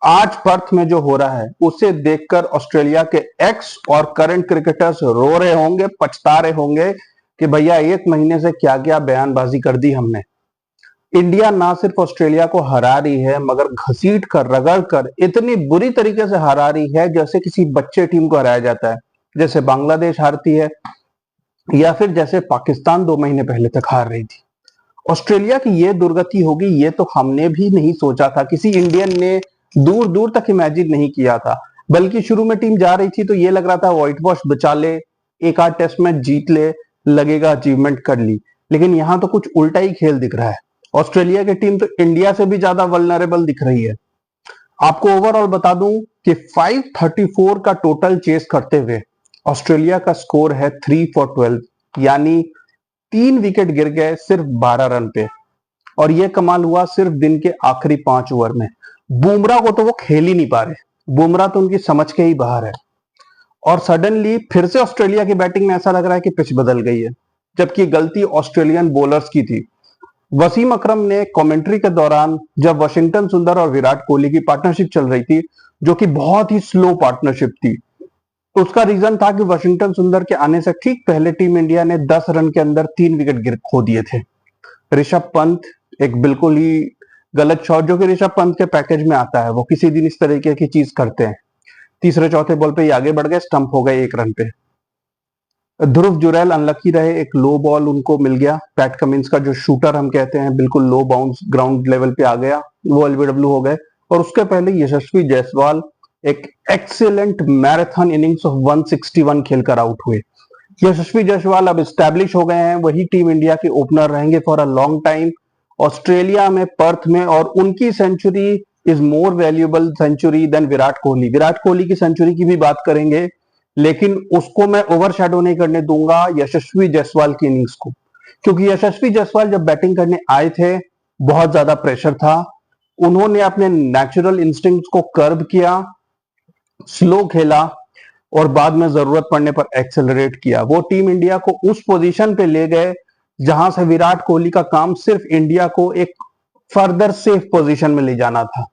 आज पर्थ में जो हो रहा है उसे देखकर ऑस्ट्रेलिया के एक्स और करंट क्रिकेटर्स रो रहे होंगे, पछता रहे होंगे कि भैया एक महीने से क्या क्या बयानबाजी कर दी हमने। इंडिया ना सिर्फ ऑस्ट्रेलिया को हरा रही है मगर घसीट कर रगड़ कर इतनी बुरी तरीके से हरा रही है जैसे किसी बच्चे टीम को हराया जाता है, जैसे बांग्लादेश हारती है या फिर जैसे पाकिस्तान 2 महीने पहले तक हार रही थी। ऑस्ट्रेलिया की ये दुर्गति होगी ये तो हमने भी नहीं सोचा था, किसी इंडियन ने दूर दूर तक इमेजिन नहीं किया था। बल्कि शुरू में टीम जा रही थी तो ये लग रहा था व्हाइट वॉश बचा ले, एक आध टेस्ट मैच जीत ले, लगेगा अचीवमेंट कर ली। लेकिन यहाँ तो कुछ उल्टा ही खेल दिख रहा है। ऑस्ट्रेलिया की टीम तो इंडिया से भी ज्यादा वल्नरेबल दिख रही है। आपको ओवरऑल बता दूं कि 534 का टोटल चेस करते हुए ऑस्ट्रेलिया का स्कोर है 3 for 12, यानी 3 विकेट गिर गए सिर्फ 12 रन पे। और यह कमाल हुआ सिर्फ दिन के आखिरी 5 ओवर में। बुमराह को तो वो खेल ही नहीं पा रहे, बुमराह तो उनकी समझ के ही बाहर है। और सडनली फिर से ऑस्ट्रेलिया की बैटिंग में ऐसा लग रहा है कि पिच बदल गई है, जबकि गलती ऑस्ट्रेलियन बॉलर्स की थी। वसीम अकरम ने कमेंट्री के दौरान जब वाशिंगटन सुंदर और विराट कोहली की पार्टनरशिप चल रही थी, जो कि बहुत ही स्लो पार्टनरशिप थी, तो उसका रीजन था कि वाशिंगटन सुंदर के आने से ठीक पहले टीम इंडिया ने 10 रन के अंदर 3 विकेट गिर खो दिए थे। ऋषभ पंत एक बिल्कुल ही गलत शॉट, जो कि ऋषभ पंत के पैकेज में आता है, वो किसी दिन इस तरीके की चीज करते हैं। तीसरे चौथे बॉल पे ये आगे बढ़ गए, स्टंप हो गए 1 रन पे। ध्रुव जुरैल अनलकी रहे, एक लो बॉल उनको मिल गया। पैट कमिंस का जो शूटर हम कहते हैं, बिल्कुल लो बाउंस ग्राउंड लेवल पे आ गया, वो एलबीडब्ल्यू हो गए। और उसके पहले यशस्वी जायसवाल एक एक्सीलेंट मैराथन इनिंग्स ऑफ 161 खेलकर आउट हुए। यशस्वी जायसवाल अब स्टैब्लिश हो गए हैं, वही टीम इंडिया के ओपनर रहेंगे for a long time Australia में, पर्थ में। और उनकी century is more valuable century than Virat Kohli. Virat Kohli की सेंचुरी की भी बात करेंगे, लेकिन उसको मैं ओवरशैडो नहीं करने दूंगा यशस्वी जायसवाल की इनिंग्स को, क्योंकि यशस्वी जायसवाल जब बैटिंग करने आए थे बहुत ज्यादा प्रेशर था। उन्होंने अपने नेचुरल इंस्टिंक्ट्स को कर्ब किया, स्लो खेला और बाद में जरूरत पड़ने पर एक्सेलरेट किया। वो टीम इंडिया को उस पोजीशन पे ले गए जहां से विराट कोहली का काम सिर्फ इंडिया को एक फर्दर सेफ पोजीशन में ले जाना था।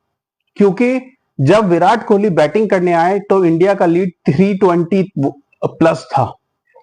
क्योंकि जब विराट कोहली बैटिंग करने आए तो इंडिया का लीड 320 प्लस था।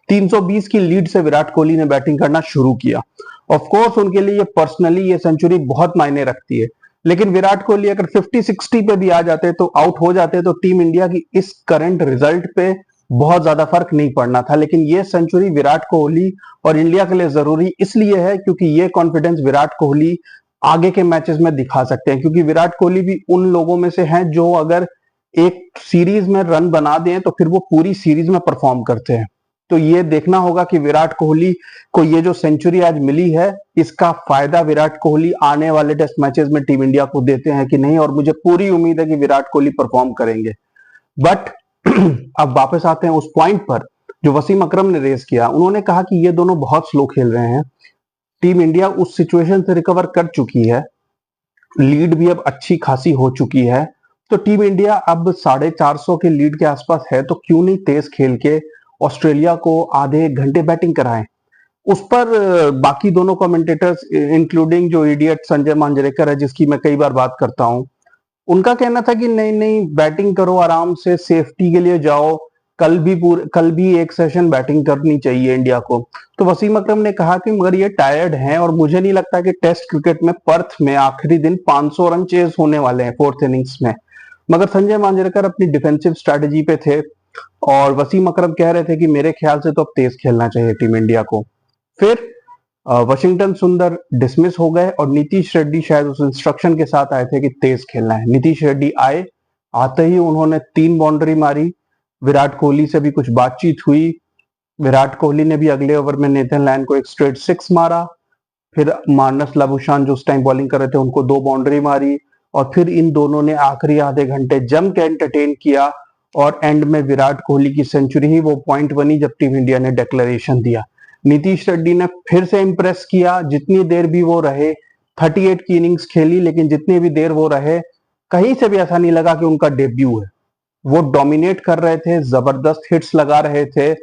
320 की लीड से विराट कोहली ने बैटिंग करना शुरू किया। ऑफ कोर्स उनके लिए पर्सनली ये सेंचुरी बहुत मायने रखती है, लेकिन विराट कोहली अगर 50-60 पे भी आ जाते तो आउट हो जाते तो टीम इंडिया की इस करंट रिजल्ट पे बहुत ज्यादा फर्क नहीं पड़ना था। लेकिन ये सेंचुरी विराट कोहली और इंडिया के लिए जरूरी इसलिए है क्योंकि ये कॉन्फिडेंस विराट कोहली आगे के मैचेस में दिखा सकते हैं। क्योंकि विराट कोहली भी उन लोगों में से हैं जो अगर एक सीरीज में रन बना दें तो फिर वो पूरी सीरीज में परफॉर्म करते हैं। तो ये देखना होगा कि विराट कोहली को ये जो सेंचुरी आज मिली है, इसका फायदा विराट कोहली आने वाले टेस्ट मैचेस में टीम इंडिया को देते हैं कि नहीं। और मुझे पूरी उम्मीद है कि विराट कोहली परफॉर्म करेंगे। बट अब वापस आते हैं उस पॉइंट पर जो वसीम अकरम ने रेस किया। उन्होंने कहा कि ये दोनों बहुत स्लो खेल रहे हैं। टीम इंडिया उस सिचुएशन से रिकवर कर चुकी है, लीड भी अब अच्छी खासी हो चुकी है। तो टीम इंडिया अब 450 के लीड के आसपास है, तो क्यों नहीं तेज खेल के ऑस्ट्रेलिया को आधे एक घंटे बैटिंग कराएं। उस पर बाकी दोनों कमेंटेटर्स इंक्लूडिंग जो इडियट संजय मांजरेकर है, जिसकी मैं कई बार बात करता हूं, उनका कहना था कि नहीं नहीं बैटिंग करो, आराम से सेफ्टी के लिए जाओ, कल भी एक सेशन बैटिंग करनी चाहिए इंडिया को। तो वसीम अकरम ने कहा कि मगर ये टायर्ड हैं और मुझे नहीं लगता कि टेस्ट क्रिकेट में पर्थ में आखिरी दिन 500 रन चेज होने वाले हैं 4th इनिंग्स में। मगर संजय मांजरेकर अपनी डिफेंसिव स्ट्रेटेजी पे थे और वसीम अकरम कह रहे थे कि मेरे ख्याल से तो अब तेज खेलना चाहिए टीम इंडिया को। फिर वाशिंगटन सुंदर डिसमिस हो गए और नीतीश रेड्डी शायद उस इंस्ट्रक्शन के साथ आए थे कि तेज खेलना है। नीतीश रेड्डी आए, आते ही उन्होंने 3 बाउंड्री मारी। विराट कोहली से भी कुछ बातचीत हुई। विराट कोहली ने भी अगले ओवर में नेथन लैन को एक स्ट्रेट 6 मारा। फिर मार्नस लाबुशान जो उस टाइम बॉलिंग कर रहे थे उनको 2 बाउंड्री मारी। और फिर इन दोनों ने आखिरी आधे घंटे जम के एंटरटेन किया और एंड में विराट कोहली की सेंचुरी ही वो पॉइंट बनी जब टीम इंडिया ने डिक्लेरेशन दिया। नीतीश रेड्डी ने फिर से इंप्रेस किया, जितनी देर भी वो रहे। 38 की इनिंग्स खेली, लेकिन जितनी भी देर वो रहे कहीं से भी ऐसा नहीं लगा कि उनका डेब्यू है। वो डोमिनेट कर रहे थे, जबरदस्त हिट्स लगा रहे थे।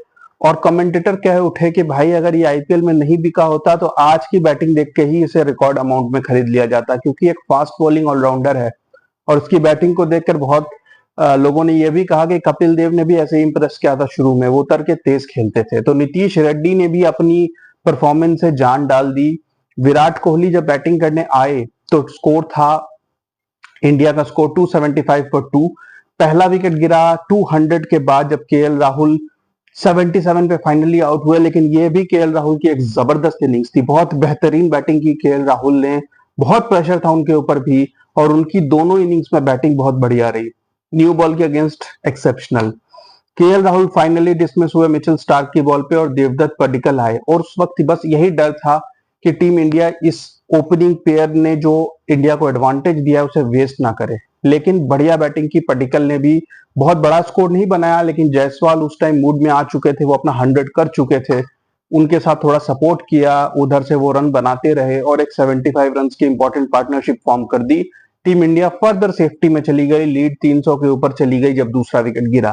और कमेंटेटर कह उठे कि भाई अगर ये आईपीएल में नहीं बिका होता तो आज की बैटिंग देख के ही इसे रिकॉर्ड अमाउंट में खरीद लिया जाता, क्योंकि एक फास्ट बॉलिंग ऑलराउंडर है। और उसकी बैटिंग को देखकर बहुत लोगों ने यह भी कहा कि कपिल देव ने भी ऐसे ही इंप्रेस किया था शुरू में, वो उतर के तेज खेलते थे। तो नीतीश रेड्डी ने भी अपनी परफॉर्मेंस से जान डाल दी। विराट कोहली जब बैटिंग करने आए तो स्कोर था इंडिया का स्कोर 275 फॉर 2। पहला विकेट गिरा 200 के बाद जब केएल राहुल 77 पे फाइनली आउट हुए, लेकिन ये भी केएल राहुल की एक जबरदस्त इनिंग्स थी। बहुत बेहतरीन बैटिंग की केएल राहुल ने, बहुत प्रेशर था उनके ऊपर भी, और उनकी दोनों इनिंग्स में बैटिंग बहुत बढ़िया रही। न्यू बॉल के against exceptional. KL Rahul finally dismiss हुए मिचेल स्टार्क की बॉल पे और देवदत्त पडिक्कल आए, और उस वक्त बस यही डर था कि टीम इंडिया इस ओपनिंग पेयर ने जो इंडिया को एडवांटेज दिया है उसे वेस्ट ना करे। लेकिन बढ़िया बैटिंग की पडिक्कल ने भी, बहुत बड़ा स्कोर नहीं बनाया, लेकिन जायसवाल उस टाइम मूड में आ चुके थे, वो अपना 100 कर चुके थे, उनके साथ थोड़ा सपोर्ट किया, उधर से वो रन बनाते रहे और एक 75 रन की इंपॉर्टेंट पार्टनरशिप फॉर्म कर दी। टीम इंडिया फर्दर सेफ्टी में चली गई, लीड 300 के ऊपर चली गई जब दूसरा विकेट गिरा।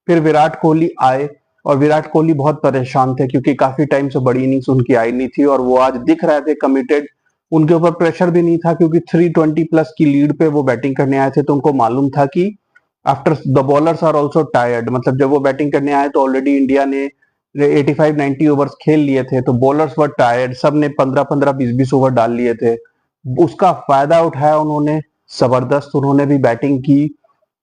फिर विराट कोहली आए और विराट कोहली बहुत परेशान थे क्योंकि काफी टाइम से बड़ी इनिंग्स उनकी आई नहीं थी, और वो आज दिख रहे थे कमिटेड। उनके ऊपर प्रेशर भी नहीं था क्योंकि 320 प्लस की लीड पे वो बैटिंग करने आए थे, तो उनको मालूम था कि after the bowlers are also tired, मतलब जब वो बैटिंग करने आए तो ऑलरेडी इंडिया ने 85-90 ओवर्स खेल लिए थे, तो बॉलर्स वर टायर्ड, सब ने 15-15 20-20 ओवर डाल लिए थे। उसका फायदा उठाया उन्होंने, जबरदस्त उन्होंने भी बैटिंग की।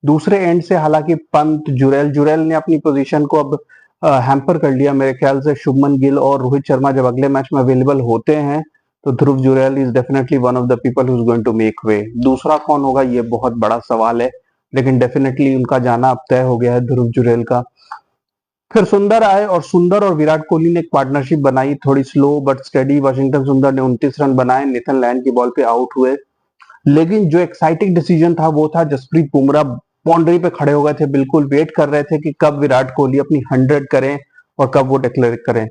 दूसरे एंड से हालांकि पंत, जुरेल ने अपनी पोजीशन को अब हैम्पर कर लिया मेरे ख्याल से। शुभमन गिल और रोहित शर्मा जब अगले मैच में अवेलेबल होते हैं तो Dhruv Jurel is definitely one of the people who is going to make way. दूसरा कौन होगा ये बहुत बड़ा सवाल है, लेकिन डेफिनेटली उनका जाना अब तय हो गया है, ध्रुव जुरेल का। फिर सुंदर आए और सुंदर और विराट कोहली ने एक पार्टनरशिप बनाई, थोड़ी स्लो बट स्टेडी। वाशिंगटन सुंदर ने 29 रन बनाए, नितिन लैंड की बॉल पे आउट हुए। लेकिन जो एक्साइटिंग डिसीजन था वो था जसप्रीत बुमराह बाउंड्री पे खड़े हो गए थे, बिल्कुल वेट कर रहे थे कि कब विराट कोहली अपनी 100 करें और कब वो डिक्लेयर करें।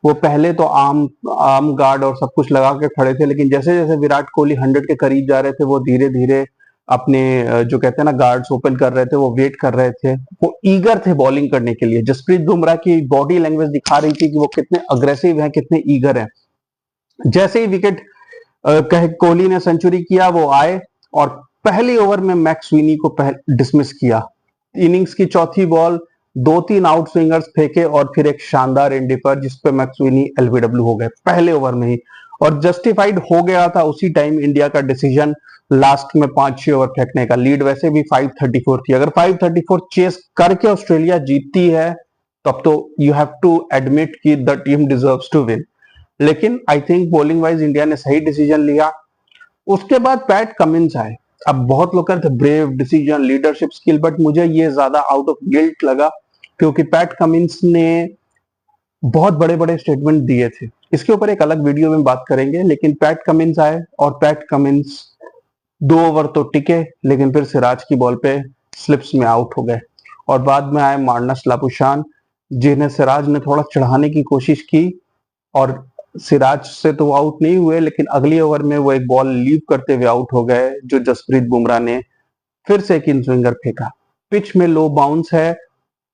वो पहले तो आर्म गार्ड और सब कुछ लगा के खड़े थे, लेकिन जैसे जैसे विराट कोहली 100 के करीब जा रहे थे वो धीरे धीरे अपने जो कहते हैं ना गार्ड्स ओपन कर रहे थे, वो वेट कर रहे थे, वो ईगर थे बॉलिंग करने के लिए। जसप्रीत बुमराह की बॉडी लैंग्वेज दिखा रही थी कि वो कितने अग्रेसिव हैं, कितने ईगर हैं। जैसे ही विकेट कोहली ने सेंचुरी किया, वो आए और पहले ओवर में मैक्स स्विनी को डिसमिस किया। इनिंग्स की चौथी बॉल 2-3 आउट स्विंगर्स फेंके और फिर एक शानदार एंडी पर जिसपे मैक्स स्विनी एलबीडब्ल्यू हो गए पहले ओवर में ही, और जस्टिफाइड हो गया था उसी टाइम इंडिया का डिसीजन लास्ट में 5-6 ओवर फेंकने का। लीड वैसे भी 534 थी, अगर 534 चेस करके ऑस्ट्रेलिया जीतती है तब तो यू हैव टू एडमिट कि the team deserves to win. लेकिन I think bowling wise India ने सही डिसीजन लिया। उसके बाद पैट कमिंस आए। अब बहुत लोग कहते हैं brave decision, leadership skill, but मुझे ये ज्यादा आउट ऑफ गिल्ट लगा क्योंकि पैट कमिंस ने बहुत बड़े बड़े स्टेटमेंट दिए थे। इसके ऊपर एक अलग वीडियो में बात करेंगे, लेकिन पैट कमिंस आए और पैट कमिंस 2 ओवर तो टिके, लेकिन फिर सिराज की बॉल पे स्लिप्स में आउट हो गए। और बाद में आए मार्नस लाबुशान, जिन्हें सिराज ने थोड़ा चढ़ाने की कोशिश की और सिराज से तो आउट नहीं हुए, लेकिन अगले ओवर में वो एक बॉल लीव करते हुए आउट हो गए, जो जसप्रीत बुमराह ने फिर से एक इन स्विंगर फेंका। पिच में लो बाउंस है।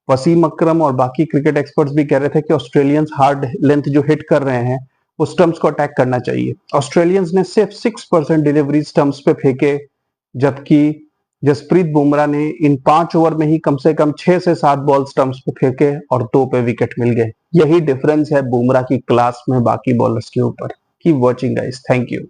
वसीम अकरम और बाकी क्रिकेट एक्सपर्ट्स भी कह रहे थे कि ऑस्ट्रेलियंस हार्ड लेंथ जो हिट कर रहे हैं वो स्टंप्स को अटैक करना चाहिए। ऑस्ट्रेलियंस ने सिर्फ 6% डिलीवरी स्टंप्स पे फेंके, जबकि जसप्रीत बुमराह ने इन 5 ओवर में ही कम से कम 6 से 7 बॉल स्टंप्स पे फेंके और 2 पे विकेट मिल गए। यही डिफरेंस है बुमराह की क्लास में बाकी बॉलर्स के ऊपर। Keep watching guys, thank you.